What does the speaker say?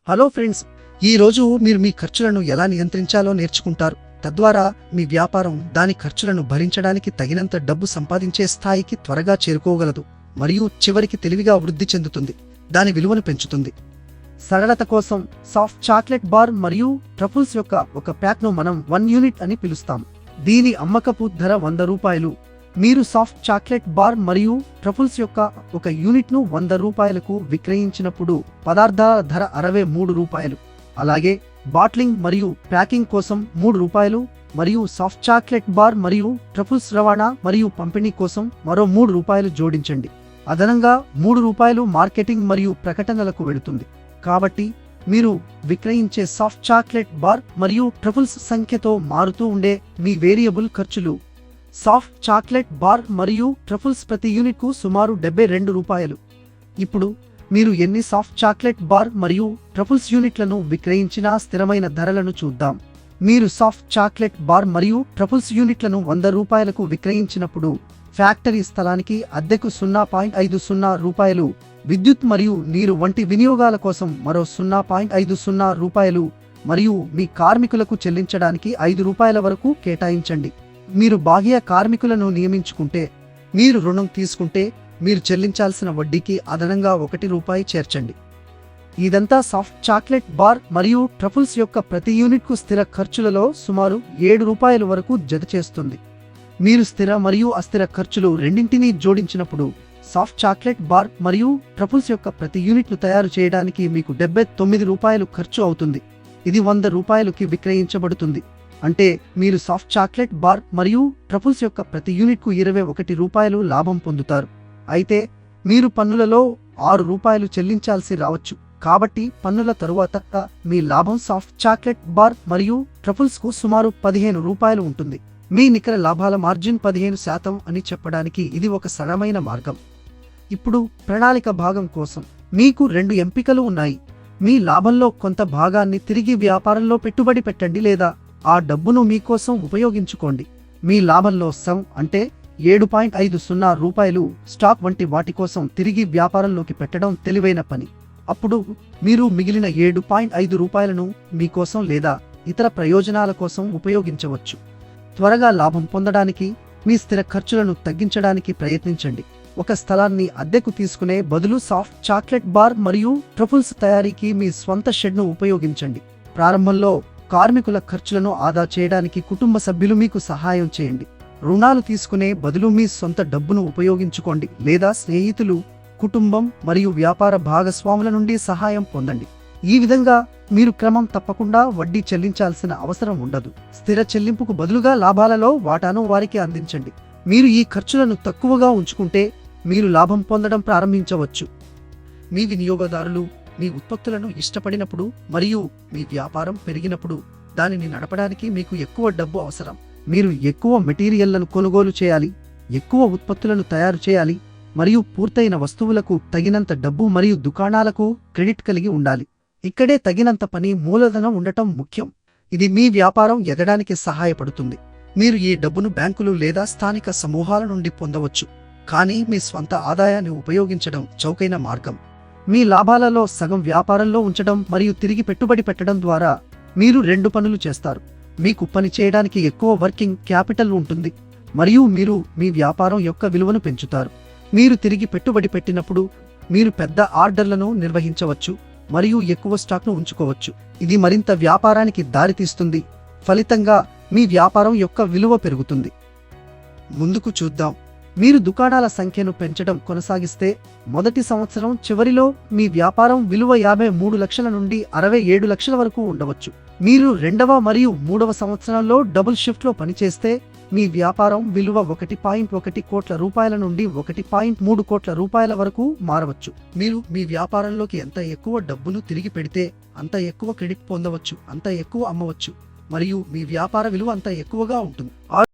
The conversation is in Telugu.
హలో ఫ్రెండ్స్, ఈ రోజు మీరు మీ ఖర్చులను ఎలా నియంత్రించాలో నేర్చుకుంటారు. తద్వారా మీ వ్యాపారం దాని ఖర్చులను భరించడానికి తగినంత డబ్బు సంపాదించే స్థాయికి త్వరగా చేరుకోగలదు మరియు చివరికి తెలివిగా వృద్ధి చెందుతుంది, దాని విలువను పెంచుతుంది. సరళత కోసం సాఫ్ట్ చాక్లెట్ బార్ మరియు ట్రఫుల్స్ యొక్క ఒక ప్యాక్ను మనం 1 యూనిట్ అని పిలుస్తాం. దీని అమ్మకపు ధర 100 రూపాయలు. మీరు సాఫ్ట్ చాక్లెట్ బార్ మరియు ట్రఫుల్స్ యొక్క ఒక యూనిట్ను 100 రూపాయలకు విక్రయించినప్పుడు పదార్థాల ధర 63 రూపాయలు. అలాగే బాట్లింగ్ మరియు ప్యాకింగ్ కోసం 3 రూపాయలు మరియు సాఫ్ట్ చాక్లెట్ బార్ మరియు ట్రఫుల్స్ రవాణా మరియు పంపిణీ కోసం మరో 3 రూపాయలు జోడించండి. అదనంగా 3 రూపాయలు మార్కెటింగ్ మరియు ప్రకటనలకు వెళుతుంది. కాబట్టి మీరు విక్రయించే సాఫ్ట్ చాక్లెట్ బార్ మరియు ట్రఫుల్స్ సంఖ్యతో మారుతూ ఉండే మీ వేరియబుల్ ఖర్చులు. సాఫ్ట్ చాక్లెట్ బార్ మరియు ట్రఫుల్స్ ప్రతి యూనిట్కు సుమారు 72 రూపాయలు. ఇప్పుడు మీరు ఎన్ని సాఫ్ట్ చాక్లెట్ బార్ మరియు ట్రఫుల్స్ యూనిట్లను విక్రయించినా స్థిరమైన ధరలను చూద్దాం. మీరు సాఫ్ట్ చాక్లెట్ బార్ మరియు ట్రఫుల్స్ యూనిట్లను 100 రూపాయలకు విక్రయించినప్పుడు ఫ్యాక్టరీ స్థలానికి అద్దెకు 0.50 రూపాయలు, విద్యుత్ మరియు నీరు వంటి వినియోగాల కోసం మరో 0.50 రూపాయలు మరియు మీ కార్మికులకు చెల్లించడానికి 5 రూపాయల వరకు కేటాయించండి. మీరు బాహ్య కార్మికులను నియమించుకుంటే, మీరు రుణం తీసుకుంటే మీరు చెల్లించాల్సిన వడ్డీకి అదనంగా 1 రూపాయి చేర్చండి. ఇదంతా సాఫ్ట్ చాక్లెట్ బార్ మరియు ట్రఫుల్స్ యొక్క ప్రతి యూనిట్కు స్థిర ఖర్చులలో సుమారు 7 రూపాయల వరకు జతచేస్తుంది. మీరు స్థిర మరియు అస్థిర ఖర్చులు రెండింటినీ జోడించినప్పుడు సాఫ్ట్ చాక్లెట్ బార్ మరియు ట్రఫుల్స్ యొక్క ప్రతి యూనిట్ను తయారు చేయడానికి మీకు 79 రూపాయలు ఖర్చు అవుతుంది. ఇది 100 రూపాయలకి విక్రయించబడుతుంది. అంటే మీరు సాఫ్ట్ చాక్లెట్ బార్ మరియు ట్రఫుల్స్ యొక్క ప్రతి యూనిట్కు 21 రూపాయలు లాభం పొందుతారు. అయితే మీరు పన్నులలో 6 రూపాయలు చెల్లించాల్సి రావచ్చు. కాబట్టి పన్నుల తరువాత మీ లాభం సాఫ్ట్ చాక్లెట్ బార్ మరియు ట్రఫుల్స్కు సుమారు 15 రూపాయలు ఉంటుంది. మీ నికర లాభాల మార్జిన్ 15% అని చెప్పడానికి ఇది ఒక సరళమైన మార్గం. ఇప్పుడు ప్రణాళిక భాగం కోసం మీకు 2 ఎంపికలు ఉన్నాయి. మీ లాభంలో కొంత భాగాన్ని తిరిగి వ్యాపారంలో పెట్టుబడి పెట్టండి లేదా ఆ డబ్బును మీకోసం ఉపయోగించుకోండి. మీ లాభంలో సగం అంటే 7.50 రూపాయలు స్టాక్ వంటి వాటి కోసం తిరిగి వ్యాపారంలోకి పెట్టడం తెలివైన పని. అప్పుడు మీరు మిగిలిన 7.5 రూపాయలను మీకోసం లేదా ఇతర ప్రయోజనాల కోసం ఉపయోగించవచ్చు. త్వరగా లాభం పొందడానికి మీ స్థిర ఖర్చులను తగ్గించడానికి ప్రయత్నించండి. ఒక స్థలాన్ని అద్దెకు తీసుకునే బదులు సాఫ్ట్ చాక్లెట్ బార్ మరియు ట్రఫుల్స్ తయారీకి మీ స్వంత షెడ్ను ఉపయోగించండి. ప్రారంభంలో కార్మికుల ఖర్చులను ఆదా చేయడానికి కుటుంబ సభ్యులు మీకు సహాయం చేయండి. రుణాలు తీసుకునే బదులు మీ సొంత డబ్బును ఉపయోగించుకోండి లేదా స్నేహితులు, కుటుంబం మరియు వ్యాపార భాగస్వాముల నుండి సహాయం పొందండి. ఈ విధంగా మీరు క్రమం తప్పకుండా వడ్డీ చెల్లించాల్సిన అవసరం ఉండదు. స్థిర చెల్లింపుకు బదులుగా లాభాలలో వాటాను వారికి అందించండి. మీరు ఈ ఖర్చులను తక్కువగా ఉంచుకుంటే మీరు లాభం పొందడం ప్రారంభించవచ్చు. మీ వినియోగదారులు మీ ఉత్పత్తులను ఇష్టపడినప్పుడు మరియు మీ వ్యాపారం పెరిగినప్పుడు దానిని నడపడానికి మీకు ఎక్కువ డబ్బు అవసరం. మీరు ఎక్కువ మెటీరియల్లను కొనుగోలు చేయాలి, ఎక్కువ ఉత్పత్తులను తయారు చేయాలి మరియు పూర్తయిన వస్తువులకు తగినంత డబ్బు మరియు దుకాణాలకు క్రెడిట్ కలిగి ఉండాలి. ఇక్కడే తగినంత పని మూలధనం ఉండటం ముఖ్యం. ఇది మీ వ్యాపారం ఎదగడానికి సహాయపడుతుంది. మీరు ఈ డబ్బును బ్యాంకులు లేదా స్థానిక సమూహాల నుండి పొందవచ్చు, కానీ మీ స్వంత ఆదాయాన్ని ఉపయోగించడం చౌకైన మార్గం. మీ లాభాలలో సగం వ్యాపారంలో ఉంచడం మరియు తిరిగి పెట్టుబడి పెట్టడం ద్వారా మీరు 2 పనులు చేస్తారు. మీకు పని చేయడానికి ఎక్కువ వర్కింగ్ క్యాపిటల్ ఉంటుంది మరియు మీరు మీ వ్యాపారం యొక్క విలువను పెంచుతారు. మీరు తిరిగి పెట్టుబడి పెట్టినప్పుడు మీరు పెద్ద ఆర్డర్లను నిర్వహించవచ్చు మరియు ఎక్కువ స్టాక్ను ఉంచుకోవచ్చు. ఇది మరింత వ్యాపారానికి దారితీస్తుంది. ఫలితంగా మీ వ్యాపారం యొక్క విలువ పెరుగుతుంది. ముందుకు చూద్దాం. మీరు దుకాణాల సంఖ్యను పెంచడం కొనసాగిస్తే మొదటి సంవత్సరం చివరిలో మీ వ్యాపారం విలువ 53 లక్షల నుండి 67 లక్షల వరకు ఉండవచ్చు. మీరు 2వ మరియు 3వ సంవత్సరంలో డబుల్ షిఫ్ట్లో పనిచేస్తే మీ వ్యాపారం విలువ 1.1 కోట్ల రూపాయల నుండి 1.3 కోట్ల రూపాయల వరకు మారవచ్చు. మీరు మీ వ్యాపారంలోకి ఎంత ఎక్కువ డబ్బును తిరిగి పెడితే అంత ఎక్కువ క్రెడిట్ పొందవచ్చు, అంత ఎక్కువ అమ్మవచ్చు మరియు మీ వ్యాపార విలువ అంత ఎక్కువగా ఉంటుంది.